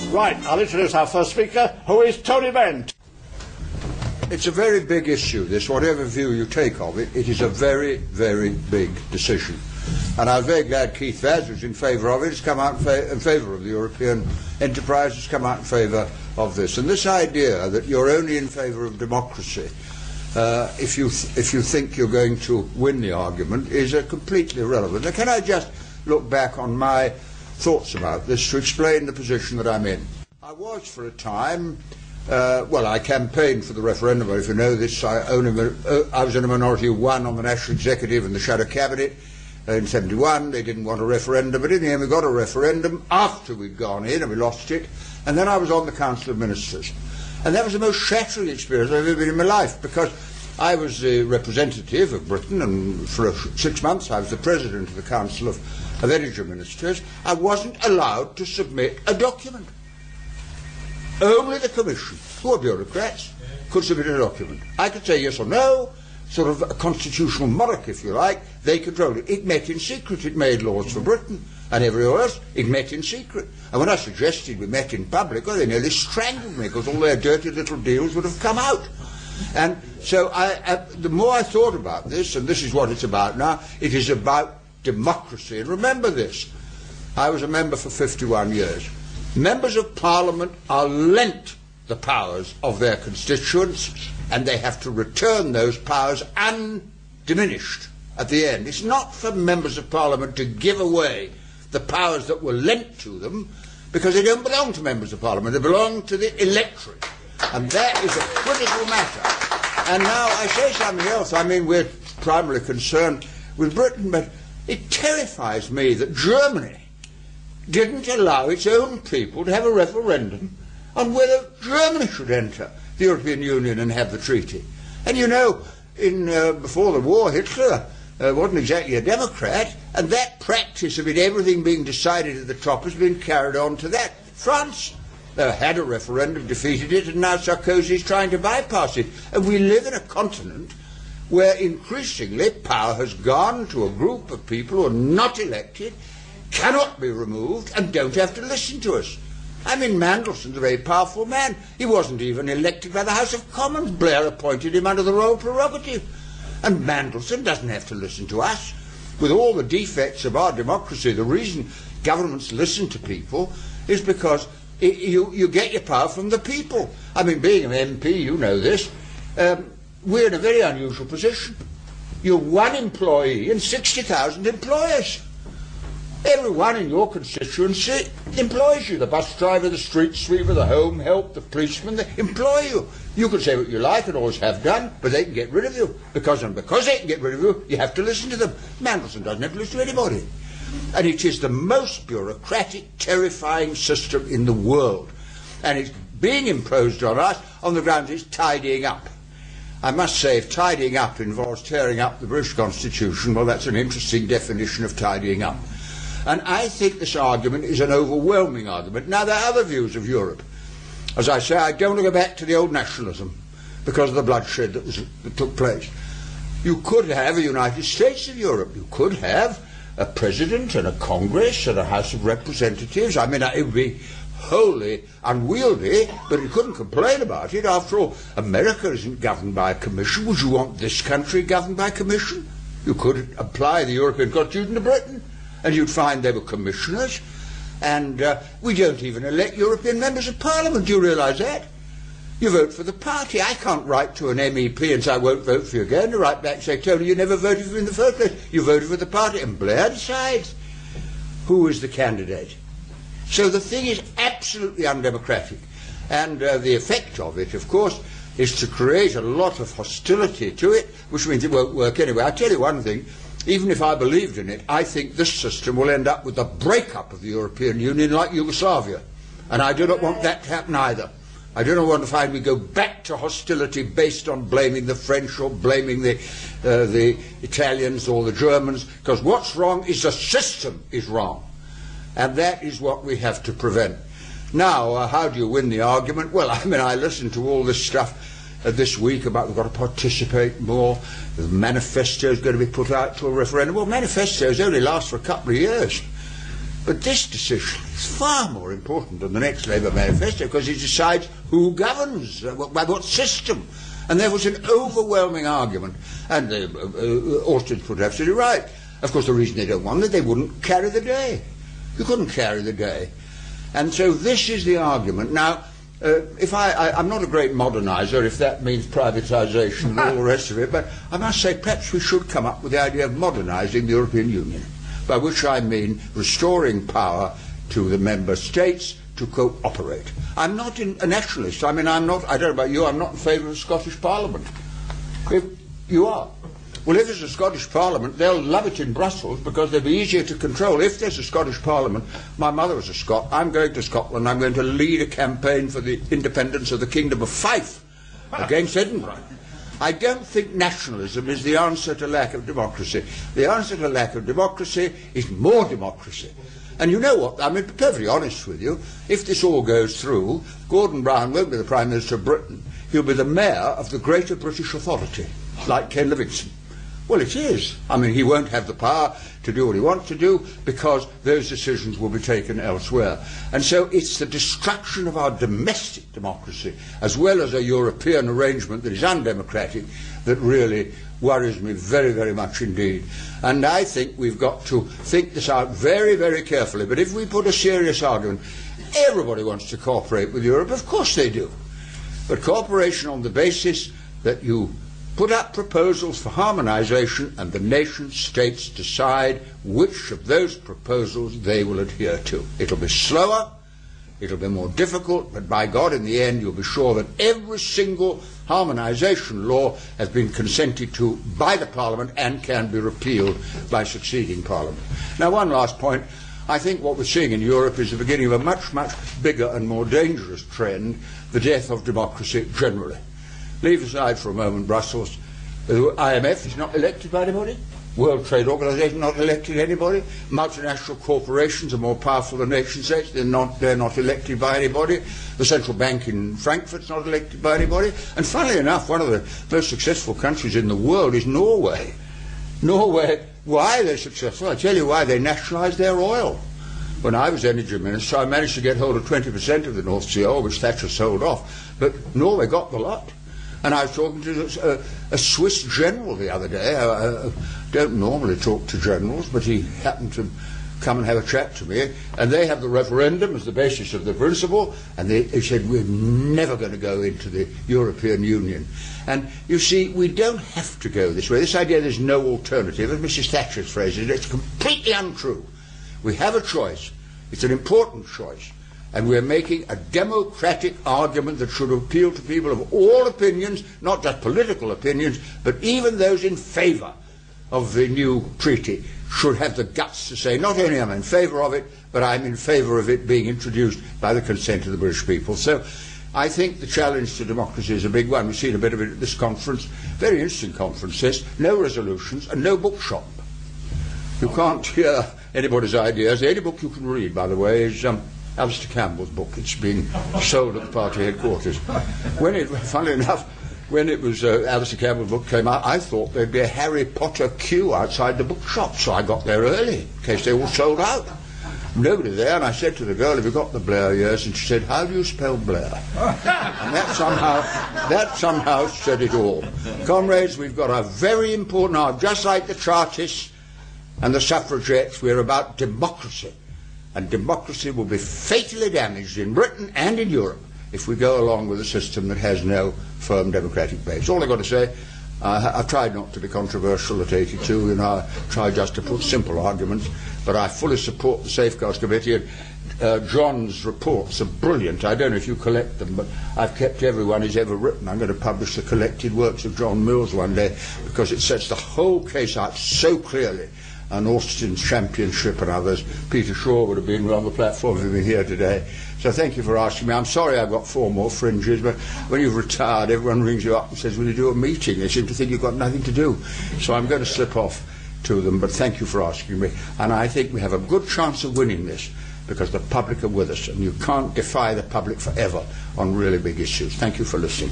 Right, I'll introduce our first speaker, who is Tony Benn. It's a very big issue, this, whatever view you take of it. It is a very, very big decision. And I'm very glad Keith Vaz, who's in favour of it, has come out in favour of the European enterprise, has come out in favour of this. And this idea that you're only in favour of democracy if you think you're going to win the argument is completely irrelevant. Now, can I just look back on my thoughts about this to explain the position that I'm in? I was for a time, I campaigned for the referendum. If you know this, I was in a minority of one on the National Executive and the Shadow Cabinet in 1971. They didn't want a referendum, but in the end we got a referendum after we'd gone in and we lost it, and then I was on the Council of Ministers. And that was the most shattering experience I've ever been in my life, because I was the representative of Britain, and for 6 months I was the President of the Council of Energy Ministers. I wasn't allowed to submit a document. Only the Commission, who are bureaucrats, could submit a document. I could say yes or no, sort of a constitutional monarch, if you like. They controlled it. It met in secret. It made laws for Britain and everywhere else. It met in secret. And when I suggested we met in public, well, they nearly strangled me, because all their dirty little deals would have come out. And so the more I thought about this, and this is what it's about now, it is about democracy. And remember this, I was a member for 51 years. Members of Parliament are lent the powers of their constituents, and they have to return those powers undiminished at the end. It's not for members of Parliament to give away the powers that were lent to them, because they don't belong to members of Parliament, they belong to the electorate. And that is a critical matter. And now I say something else. I mean, we're primarily concerned with Britain, but it terrifies me that Germany didn't allow its own people to have a referendum on whether Germany should enter the European Union and have the treaty. And you know, before the war, Hitler wasn't exactly a Democrat, and that practice of everything being decided at the top has been carried on to that. France had a referendum, defeated it, and now Sarkozy is trying to bypass it. And we live in a continent where increasingly power has gone to a group of people who are not elected, cannot be removed, and don't have to listen to us. I mean, Mandelson's a very powerful man. He wasn't even elected by the House of Commons. Blair appointed him under the royal prerogative. And Mandelson doesn't have to listen to us. With all the defects of our democracy, the reason governments listen to people is because you get your power from the people. I mean, being an MP, you know this, we're in a very unusual position. You're one employee and 60,000 employers. Everyone in your constituency employs you. The bus driver, the street sweeper, the home help, the policeman, they employ you. You can say what you like and always have done, but they can get rid of you. Because they can get rid of you, you have to listen to them. Mandelson doesn't have to listen to anybody. And it is the most bureaucratic, terrifying system in the world. And it's being imposed on us on the grounds it's tidying up. I must say, if tidying up involves tearing up the British Constitution, well, that's an interesting definition of tidying up. And I think this argument is an overwhelming argument. Now, there are other views of Europe. As I say, I don't want to go back to the old nationalism because of the bloodshed that took place. You could have a United States of Europe. You could have a president and a Congress and a House of Representatives. I mean, it would be wholly unwieldy, but you couldn't complain about it. After all, America isn't governed by a commission. Would you want this country governed by a commission? You could apply the European Constitution to Britain, and you'd find there were commissioners, and we don't even elect European members of Parliament. Do you realise that? You vote for the party. I can't write to an MEP and say I won't vote for you again, to write back and say, Tony, you never voted for me in the first place. You voted for the party, and Blair decides who is the candidate. So the thing is absolutely undemocratic, and the effect of it, of course, is to create a lot of hostility to it, which means it won't work anyway. I'll tell you one thing. Even if I believed in it, I think this system will end up with the breakup of the European Union like Yugoslavia. And I do not want that to happen either. I do not want to find we go back to hostility based on blaming the French or blaming the Italians or the Germans, because what's wrong is the system is wrong. And that is what we have to prevent. Now, how do you win the argument? Well, I mean, I listened to all this stuff this week about we've got to participate more, the manifesto is going to be put out to a referendum. Well, manifestos only last for a couple of years. But this decision is far more important than the next Labour manifesto, because it decides who governs, by what system. And there was an overwhelming argument, and Austin put absolutely right. Of course, the reason they don't want it, they wouldn't carry the day. You couldn't carry the day. And so this is the argument. Now, I'm not a great moderniser, if that means privatisation and all the rest of it, but I must say perhaps we should come up with the idea of modernising the European Union, by which I mean restoring power to the member states to cooperate. I'm not a nationalist. I mean, I don't know about you, I'm not in favour of Scottish Parliament. If you are. Well, if there's a Scottish Parliament, they'll love it in Brussels because they'll be easier to control. If there's a Scottish Parliament, my mother was a Scot, I'm going to Scotland, I'm going to lead a campaign for the independence of the Kingdom of Fife against Edinburgh. I don't think nationalism is the answer to lack of democracy. The answer to lack of democracy is more democracy. And you know what, I mean, to be perfectly honest with you, if this all goes through, Gordon Brown won't be the Prime Minister of Britain. He'll be the Mayor of the Greater British Authority, like Ken Livingstone. Well, it is. I mean, he won't have the power to do what he wants to do because those decisions will be taken elsewhere. And so it's the destruction of our domestic democracy, as well as a European arrangement that is undemocratic, that really worries me very, very much indeed. And I think we've got to think this out very, very carefully. But if we put a serious argument, everybody wants to cooperate with Europe. Of course they do. But cooperation on the basis that you put up proposals for harmonisation and the nation-states decide which of those proposals they will adhere to. It'll be slower, it'll be more difficult, but by God, in the end, you'll be sure that every single harmonisation law has been consented to by the Parliament and can be repealed by succeeding Parliament. Now, one last point. I think what we're seeing in Europe is the beginning of a much, much bigger and more dangerous trend, the death of democracy generally. Leave aside for a moment Brussels. The IMF is not elected by anybody. World Trade Organization not elected anybody. Multinational corporations are more powerful than nation states. They're not elected by anybody. The central bank in Frankfurt's not elected by anybody. And funnily enough, one of the most successful countries in the world is Norway. Norway, why are they successful? I tell you why. They nationalised their oil. When I was Energy Minister, I managed to get hold of 20% of the North Sea oil, which Thatcher sold off. But Norway got the lot. And I was talking to a Swiss general the other day. I don't normally talk to generals, but he happened to come and have a chat to me. And they have the referendum as the basis of the principle. And they said, we're never going to go into the European Union. And you see, we don't have to go this way. This idea there's no alternative, as Mrs. Thatcher's phrase it, it's completely untrue. We have a choice. It's an important choice. And we're making a democratic argument that should appeal to people of all opinions, not just political opinions, but even those in favour of the new treaty should have the guts to say, not only am I in favour of it, but I'm in favour of it being introduced by the consent of the British people. So I think the challenge to democracy is a big one. We've seen a bit of it at this conference. Very interesting conference, this. No resolutions and no bookshop. You can't hear anybody's ideas. The only book you can read, by the way, is Alistair Campbell's book. It's been sold at the party headquarters. Funnily enough, when it was Alistair Campbell's book came out, I thought there'd be a Harry Potter queue outside the bookshop, so I got there early, in case they all sold out. Nobody there, and I said to the girl, have you got the Blair years? And she said, how do you spell Blair? And that somehow said it all. Comrades, we've got a very important argument, just like the Chartists and the suffragettes, we're about democracy. And democracy will be fatally damaged in Britain and in Europe if we go along with a system that has no firm democratic base. All I've got to say, I've tried not to be controversial at 82, and I try just to put simple arguments, but I fully support the Safeguards Committee, and John's reports are brilliant. I don't know if you collect them, but I've kept every one he's ever written. I'm going to publish the collected works of John Mills one day, because it sets the whole case out so clearly. And Austin's Championship and others. Peter Shaw would have been on the platform if he'd been here today. So thank you for asking me. I'm sorry I've got 4 more fringes, but when you've retired, everyone rings you up and says, will you do a meeting? They seem to think you've got nothing to do. So I'm going to slip off to them, but thank you for asking me. And I think we have a good chance of winning this, because the public are with us, and you can't defy the public forever on really big issues. Thank you for listening.